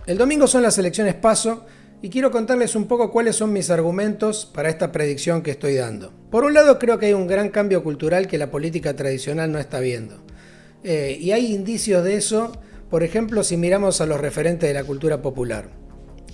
El domingo son las elecciones PASO y quiero contarles un poco cuáles son mis argumentos para esta predicción que estoy dando. Por un lado, creo que hay un gran cambio cultural que la política tradicional no está viendo. Y hay indicios de eso, por ejemplo, si miramos a los referentes de la cultura popular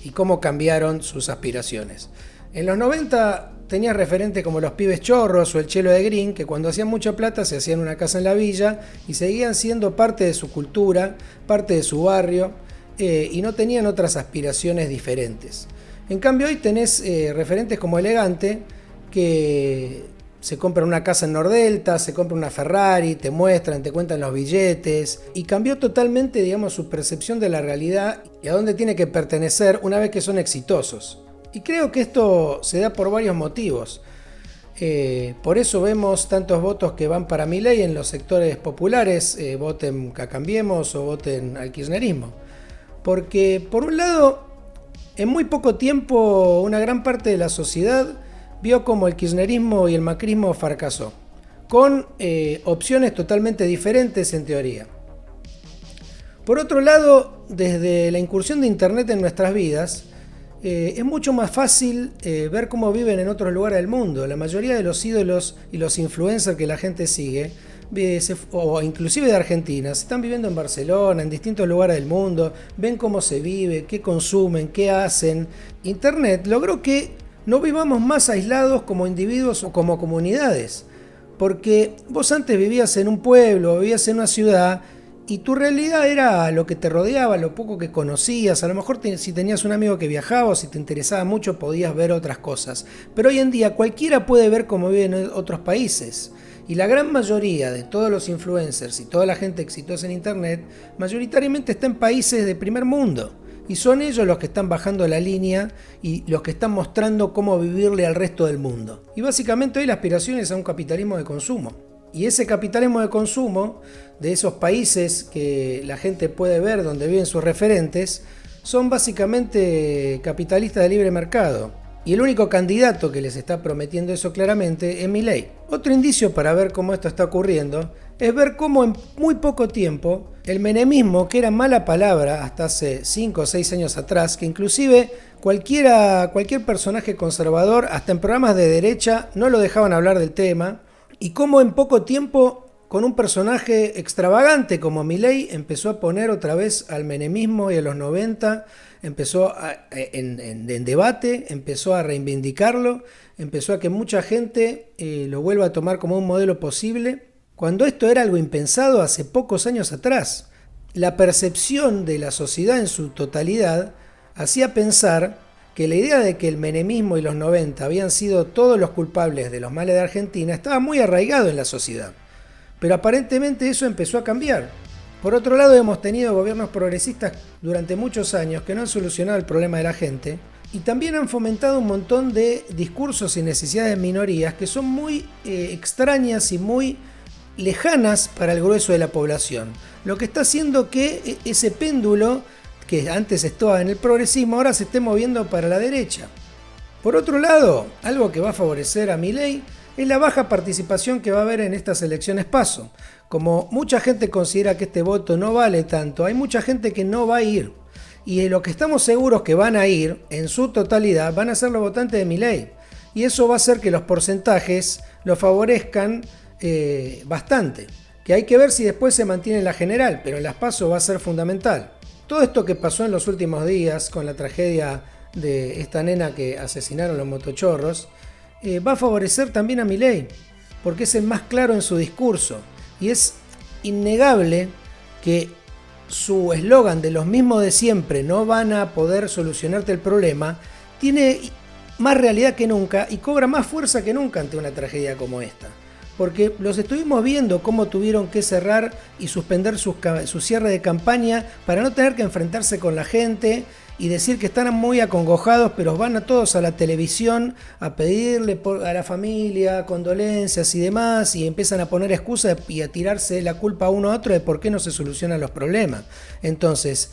y cómo cambiaron sus aspiraciones. En los 90 tenía referentes como los Pibes Chorros o el Chelo de Green, que cuando hacían mucha plata se hacían una casa en la villa y seguían siendo parte de su cultura, parte de su barrio, y no tenían otras aspiraciones diferentes. En cambio hoy tenés referentes como Elegante, que se compran una casa en Nordelta, se compra una Ferrari, te muestran, te cuentan los billetes, y cambió totalmente, digamos, su percepción de la realidad y a dónde tiene que pertenecer una vez que son exitosos. Y creo que esto se da por varios motivos. Por eso vemos tantos votos que van para Milei en los sectores populares, voten a Cambiemos o voten al kirchnerismo. Porque por un lado, en muy poco tiempo una gran parte de la sociedad vio como el kirchnerismo y el macrismo fracasó, con opciones totalmente diferentes en teoría. Por otro lado, desde la incursión de Internet en nuestras vidas, es mucho más fácil ver cómo viven en otros lugares del mundo. La mayoría de los ídolos y los influencers que la gente sigue, o inclusive de Argentina, se están viviendo en Barcelona, en distintos lugares del mundo, ven cómo se vive, qué consumen, qué hacen. Internet logró que no vivamos más aislados como individuos o como comunidades, porque vos antes vivías en un pueblo, vivías en una ciudad, y tu realidad era lo que te rodeaba, lo poco que conocías. A lo mejor si tenías un amigo que viajaba o si te interesaba mucho podías ver otras cosas. Pero hoy en día cualquiera puede ver cómo viven en otros países. Y la gran mayoría de todos los influencers y toda la gente exitosa en Internet mayoritariamente está en países de primer mundo. Y son ellos los que están bajando la línea y los que están mostrando cómo vivirle al resto del mundo. Y básicamente hoy la aspiración es a un capitalismo de consumo. Y ese capitalismo de consumo de esos países que la gente puede ver donde viven sus referentes son básicamente capitalistas de libre mercado. Y el único candidato que les está prometiendo eso claramente es Milei. Otro indicio para ver cómo esto está ocurriendo es ver cómo en muy poco tiempo el menemismo, que era mala palabra hasta hace 5 o 6 años atrás, que inclusive cualquier personaje conservador, hasta en programas de derecha, no lo dejaban hablar del tema. Y cómo en poco tiempo, con un personaje extravagante como Milei, empezó a poner otra vez al menemismo y a los 90, empezó en debate, empezó a reivindicarlo, empezó a que mucha gente lo vuelva a tomar como un modelo posible, cuando esto era algo impensado hace pocos años atrás. La percepción de la sociedad en su totalidad hacía pensar que la idea de que el menemismo y los 90 habían sido todos los culpables de los males de Argentina estaba muy arraigado en la sociedad. Pero aparentemente eso empezó a cambiar. Por otro lado, hemos tenido gobiernos progresistas durante muchos años que no han solucionado el problema de la gente y también han fomentado un montón de discursos y necesidades de minorías que son muy extrañas y muy lejanas para el grueso de la población. Lo que está haciendo que ese péndulo que antes estaba en el progresismo, ahora se esté moviendo para la derecha. Por otro lado, algo que va a favorecer a Milei es la baja participación que va a haber en estas elecciones PASO. Como mucha gente considera que este voto no vale tanto, hay mucha gente que no va a ir. Y de lo que estamos seguros que van a ir, en su totalidad, van a ser los votantes de Milei. Y eso va a hacer que los porcentajes lo favorezcan bastante. Que hay que ver si después se mantiene en la general, pero en las PASO va a ser fundamental. Todo esto que pasó en los últimos días con la tragedia de esta nena que asesinaron los motochorros va a favorecer también a Milei, porque es el más claro en su discurso y es innegable que su eslogan de los mismos de siempre no van a poder solucionarte el problema tiene más realidad que nunca y cobra más fuerza que nunca ante una tragedia como esta. Porque los estuvimos viendo cómo tuvieron que cerrar y suspender su cierre de campaña para no tener que enfrentarse con la gente y decir que están muy acongojados, pero van a todos a la televisión a pedirle a la familia condolencias y demás, y empiezan a poner excusas y a tirarse la culpa a uno a otro de por qué no se solucionan los problemas. Entonces,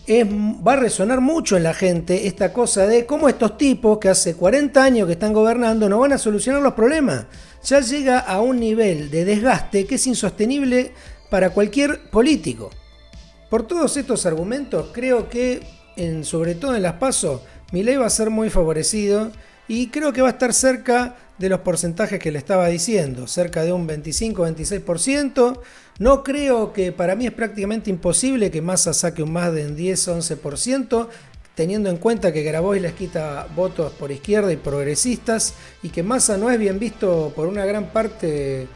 va a resonar mucho en la gente esta cosa de cómo estos tipos que hace 40 años que están gobernando no van a solucionar los problemas. Ya llega a un nivel de desgaste que es insostenible para cualquier político. Por todos estos argumentos creo que sobre todo en las PASO, Milei va a ser muy favorecido y creo que va a estar cerca de los porcentajes que le estaba diciendo, cerca de un 25-26%. No creo que, para mí es prácticamente imposible que Massa saque un más de un 10-11%, teniendo en cuenta que Grabois les quita votos por izquierda y progresistas y que Massa no es bien visto por una gran parte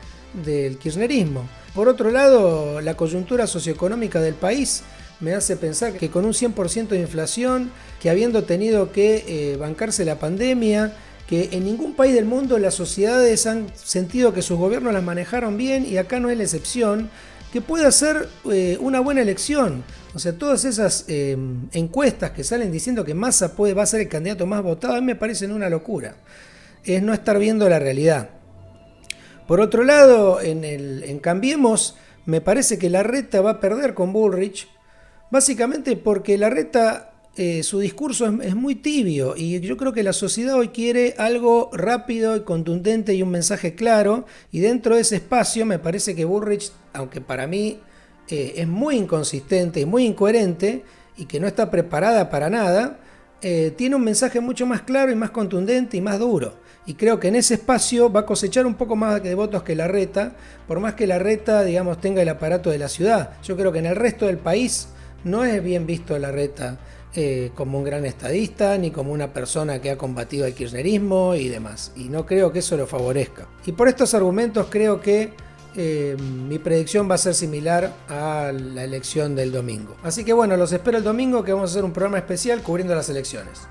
del kirchnerismo. Por otro lado, la coyuntura socioeconómica del país me hace pensar que con un 100% de inflación, que habiendo tenido que bancarse la pandemia, que en ningún país del mundo las sociedades han sentido que sus gobiernos las manejaron bien y acá no es la excepción, que puede ser una buena elección. O sea, todas esas encuestas que salen diciendo que Massa va a ser el candidato más votado, a mí me parecen una locura. Es no estar viendo la realidad. Por otro lado, en Cambiemos, me parece que Larreta va a perder con Bullrich, básicamente porque Larreta, su discurso es muy tibio y yo creo que la sociedad hoy quiere algo rápido y contundente y un mensaje claro, y dentro de ese espacio me parece que Bullrich, aunque para mí es muy inconsistente y muy incoherente y que no está preparada para nada, tiene un mensaje mucho más claro y más contundente y más duro. Y creo que en ese espacio va a cosechar un poco más de votos que Larreta, por más que Larreta, digamos, tenga el aparato de la ciudad. Yo creo que en el resto del país no es bien visto Larreta como un gran estadista, ni como una persona que ha combatido el kirchnerismo y demás. Y no creo que eso lo favorezca. Y por estos argumentos creo que mi predicción va a ser similar a la elección del domingo. Así que bueno, los espero el domingo, que vamos a hacer un programa especial cubriendo las elecciones.